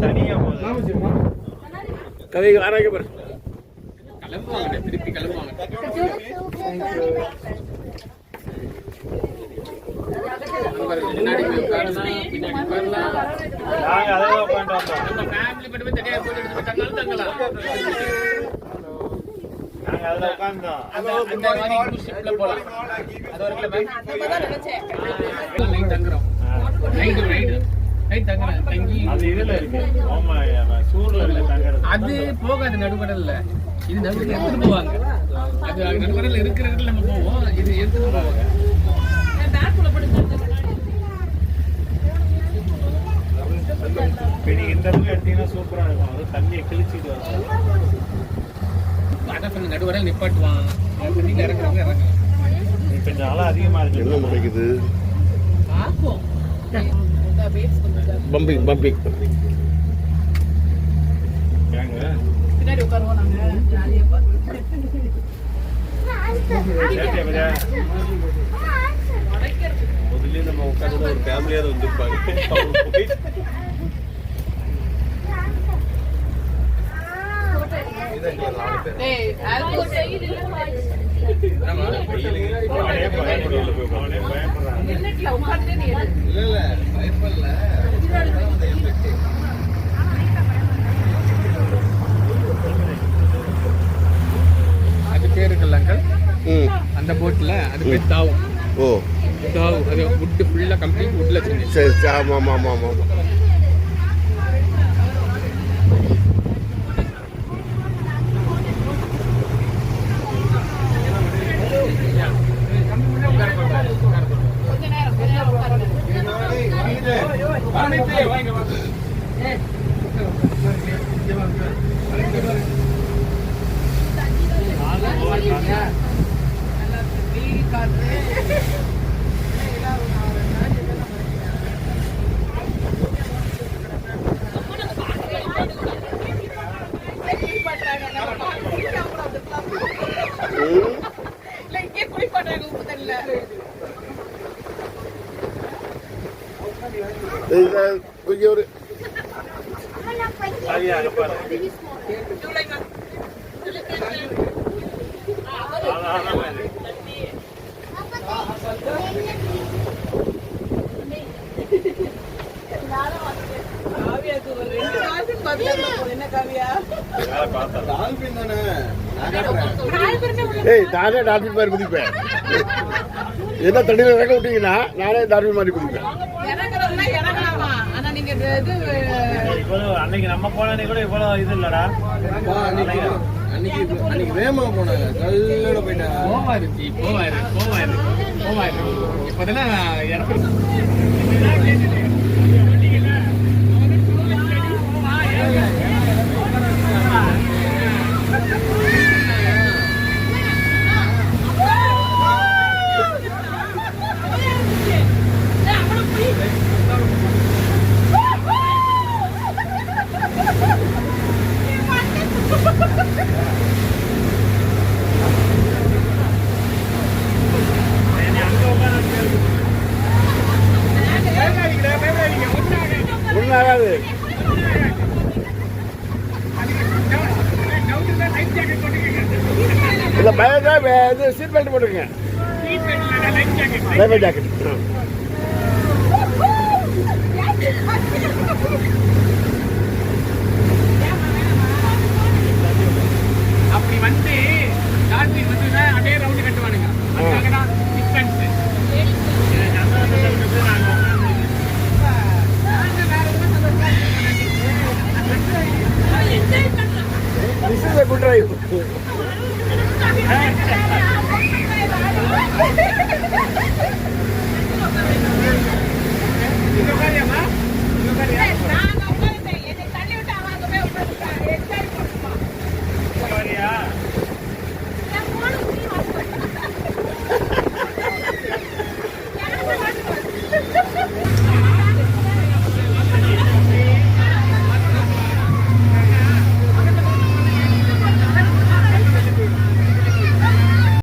தனியா கதை ஆராய்க்க பாரு. கிளம்புவாங்க, திருப்பி கிளம்புவாங்க. முன்னாடி உட்காரலாம், பின்னாடி உட்காரலாம். நாங்க அதெல்லாம் உட்காந்து வந்தோம். நம்ம ஃபேமிலி மட்டுமே தனியாக போட்டு எடுத்து தங்கலாம் தங்கலாம். நாங்க அதுல உட்காந்தோம். அந்த மாதிரி cruise ship ல போலாம். அது ஒரு கிளம்பு. நைட் தங்குறோம். நைட் தங்குறோம். தங்கி அது இதுல இருக்கு. ஆமா, சூர்ல இருக்கு தங்குறது. அது போகாது நடுக்கடல்ல. இது நடுக்கடல்ல எடுத்துட்டு போவாங்க. அது நடுக்கடல்ல இருக்கிற இடத்துல நம்ம போவோம். இது எடுத்துட்டு போவாங்க. நீங்க இந்த இடத்துல எடுத்தீங்கன்னா சூப்பரா இருக்கும். அது தண்ணியை கிழிச்சிட்டு வரும். அதான் நடுவரல் நிப்பாட்டுவான். தண்ணியில் இறங்குறவங்க இறங்கலாம். இப்ப இந்த அலை அதிகமா இருக்கு. என்ன முளைக்குது? பார்ப்போம். Pumping pumping. பின்னாடி உட்காருவோம் நாங்க. ஜாலியா முதல்ல நம்ம உட்காந்து ஒரு ஃபேமிலியாவது வந்துருப்பாங்க. அது பேர் இருக்குல்ல அங்கிள், அந்த போட்ல அது பேர் தாவும். ஓ தாவு, அது வுட் ஃபுல்லா கம்ப்ளீட் வுட்ல செஞ்சு. சரி சரி. ஆமாம் ஆமாம் ஆமாம் ஆமாம். கொஞ்சம் ஒரு நானே டால்பின் மாதிரி குதிப்பேன். என்ன தண்ணியில் இறக்க விட்டீங்கன்னா நானே டால்பின் மாதிரி குதிப்பேன். அன்னைக்கு நம்ம போனே கூட இவ்வளவு இது இல்லடா. அன்னைக்கு வேகமா போனாங்க, கல்லோட போயிட்டாங்க. போவாரு இப்பதான் இறப்பு. ஒன்றாகாது. இல்லை பயந்தா இது சீட் பெல்ட் போட்டுருங்க. Life jacket. அப்படி வந்து டால்பின் வந்து அப்படியே round கட்டுவானுங்க. This is a good drive.